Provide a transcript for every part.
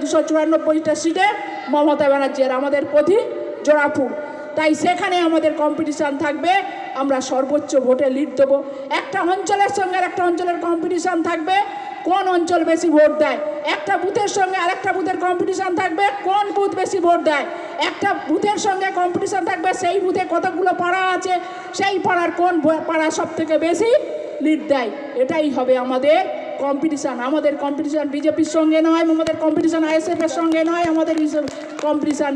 294টা সিটে মমতা ব্যানার্জি, আর আমাদের প্রতি জোড়াফুল। তাই সেখানে আমাদের কম্পিটিশান থাকবে, আমরা সর্বোচ্চ ভোটে লিড দেবো। একটা অঞ্চলের সঙ্গে আর একটা অঞ্চলের কম্পিটিশান থাকবে, কোন অঞ্চল বেশি ভোট দেয়। একটা বুথের সঙ্গে আরেকটা বুথের কম্পিটিশান থাকবে, কোন বুথ বেশি ভোট দেয়। একটা বুথের সঙ্গে কম্পিটিশান থাকবে, সেই বুথে কতগুলো পাড়া আছে, সেই পাড়ার কোন পাড়া সব থেকে বেশি লিড দেয়। এটাই হবে আমাদের কম্পিটিশান। আমাদের কম্পিটিশান বিজেপির সঙ্গে নয়, আমাদের কম্পিটিশান আইএসএফের সঙ্গে নয়, আমাদের কম্পিটিশান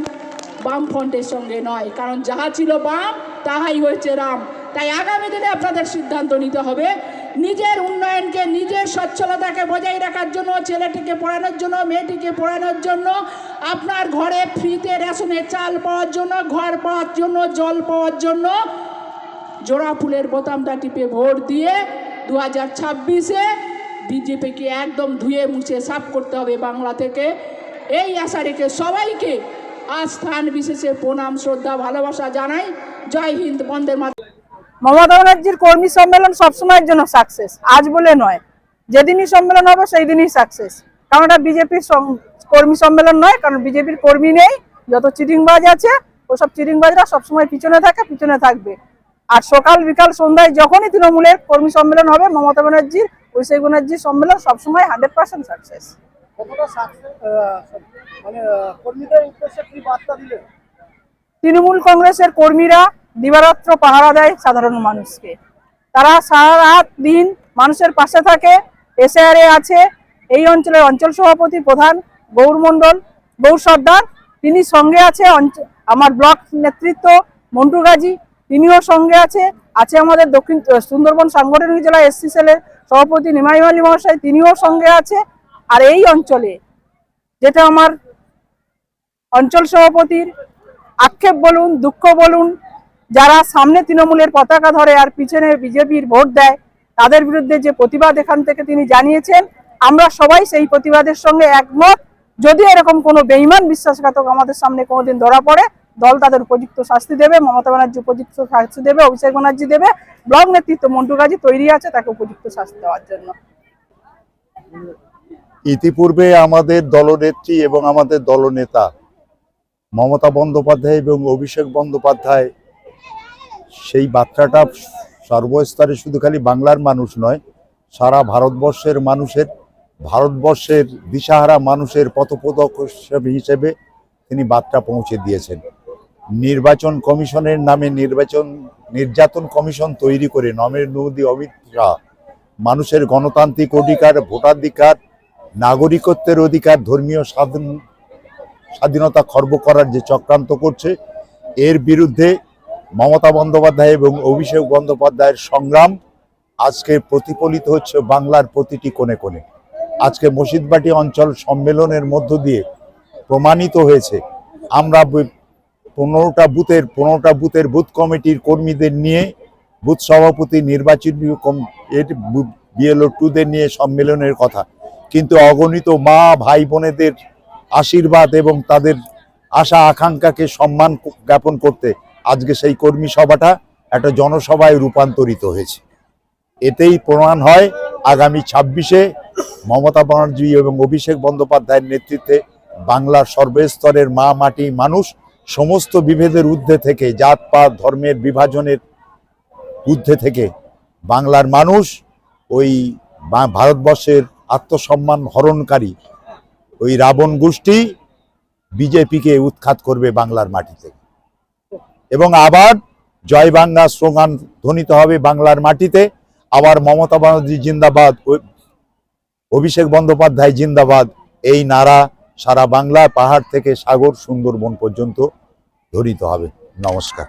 বামফ্রন্টের সঙ্গে নয়। কারণ যাহা ছিল বাম তাহাই হয়েছে রাম। তাই আগামী দিনে আপনাদের সিদ্ধান্ত নিতে হবে, নিজের উন্নয়নকে, নিজের সচ্ছলতাকে বজায় রাখার জন্য, ছেলেটিকে পড়ানোর জন্য, মেয়েটিকে পড়ানোর জন্য, আপনার ঘরে ফ্রিতে রেশনের চাল পাওয়ার জন্য, ঘর পাওয়ার জন্য, জল পাওয়ার জন্য জোড়া ফুলের বোতামটা টিপে ভোট দিয়ে 2026-এ বিজেপিকে একদম ধুয়ে মুছে সাফ করতে হবে বাংলা থেকে। এই আশা রেখে সবাইকে আজ স্থান বিশেষে প্রণাম, শ্রদ্ধা, ভালোবাসা জানাই। জয় হিন্দ, বন্দে মাতরম। মমতা ব্যানার্জির কর্মী সম্মেলন সবসময়ের জন্য সাকসেস, আজ বলে নয়। যেদিনই সম্মেলন হবে সেই দিনই সাকসেস। কারণ এটা বিজেপির কর্মী সম্মেলন নয়, কারণ বিজেপির কর্মী নেই। যত চিটিংবাজ আছে ওসব চিটিংবাজরা সবসময় পিছনে থাকে, পিছনে থাকবে। আর সকাল বিকাল সন্ধ্যায় যখনই তৃণমূলের কর্মী সম্মেলন হবে, মমতা ব্যানার্জির, অভিষেক ব্যানার্জির সম্মেলন সবসময় 100% সাকসেস। তৃণমূল কংগ্রেসের কর্মীরা দিবারাত্র পাহারা দেয় সাধারণ মানুষকে। তারা সারা রাত দিন মানুষের পাশে থাকে। এসআরে আছে এই অঞ্চলের অঞ্চল সভাপতি প্রধান গৌর সর্দার, তিনি সঙ্গে আছে। আমার ব্লক নেতৃত্ব মন্টু গাজী, তিনিও সঙ্গে আছে। আমাদের দক্ষিণ সুন্দরবন সাংগঠনিক জেলা এসসি সেলের সভাপতি নিমাই আলী মহাশয়, তিনিও সঙ্গে আছে। আর এই অঞ্চলে যেটা আমার অঞ্চল সভাপতির আক্ষেপ বলুন, দুঃখ বলুন, যারা সামনে তৃণমূলের পতাকা ধরে আর পিছনে বিজেপির ভোট দেয়, তাদের বিরুদ্ধে যে প্রতিবাদ এখান থেকে তিনি জানিয়েছেন, আমরা সবাই সেই প্রতিবাদের সঙ্গে একমত। যদি এরকম কোনো বেঈমান বিশ্বাসঘাতক আমাদের সামনে কোনোদিন ধরা পড়ে, দল তাদের উপযুক্ত শাস্তি দেবে। মমতা ব্যানার্জি উপযুক্ত শাস্তি দেবে, অভিষেক ব্যানার্জি দেবে, ব্লক নেতৃত্ব মন্টু গাজী তৈরি আছে তাকে উপযুক্ত শাস্তি দেওয়ার জন্য। ইতিপূর্বে আমাদের দলনেত্রী এবং আমাদের দলনেতা মমতা বন্দ্যোপাধ্যায় এবং অভিষেক বন্দ্যোপাধ্যায় সেই বার্তাটা সর্বস্তরে, শুধু খালি বাংলার মানুষ নয়, সারা ভারতবর্ষের দিশাহারা মানুষের পথপ্রদর্শক হিসেবে তিনি বার্তা পৌঁছে দিয়েছেন। নির্বাচন কমিশনের নামে নির্যাতন কমিশন তৈরি করে নরেন্দ্র মোদী, অমিত শাহ মানুষের গণতান্ত্রিক অধিকার, ভোটাধিকার, নাগরিকত্বের অধিকার, ধর্মীয় স্বাধীনতা খর্ব করার যে চক্রান্ত করছে, এর বিরুদ্ধে মমতা বন্দ্যোপাধ্যায় এবং অভিষেক বন্দ্যোপাধ্যায়ের সংগ্রাম আজকে প্রতিফলিত হচ্ছে বাংলার প্রতিটি কোণে কোণে। আজকে মসজিদবাটি অঞ্চল সম্মেলনের মধ্য দিয়ে প্রমাণিত হয়েছে, আমরা 15টা বুথের বুথ কমিটির কর্মীদের নিয়ে, বুথ সভাপতি, নির্বাচনী বিএলও 2দের নিয়ে সম্মেলনের কথা, কিন্তু অগণিত মা ভাই বোনেদের আশীর্বাদ এবং তাদের আশা আকাঙ্ক্ষাকে সম্মান জ্ঞাপন করতে আজকে সেই কর্মী সভাটা একটা জনসভায় রূপান্তরিত হয়েছে। এতেই প্রমাণ হয় আগামী 26-এ মমতা ব্যানার্জি এবং অভিষেক বন্দ্যোপাধ্যায়ের নেতৃত্বে বাংলার সর্বস্তরের মা মাটি মানুষ সমস্ত বিভেদের ঊর্ধ্বে থেকে, জাতপাত ধর্মের বিভাজনের ঊর্ধ্বে থেকে বাংলার মানুষ ওই ভারতবর্ষের আত্মসম্মান হরণকারী ওই রাবণ গোষ্ঠী বিজেপিকে উৎখাত করবে বাংলার মাটিতে, এবং আবার জয় বাংলা স্লোগান ধ্বনিত হবে বাংলার মাটিতে। আবার মমতা ব্যানার্জি জিন্দাবাদ, অভিষেক বন্দ্যোপাধ্যায় জিন্দাবাদ, এই নারা সারা বাংলা পাহাড় থেকে সাগর সুন্দরবন পর্যন্ত ধ্বনিত হবে। নমস্কার।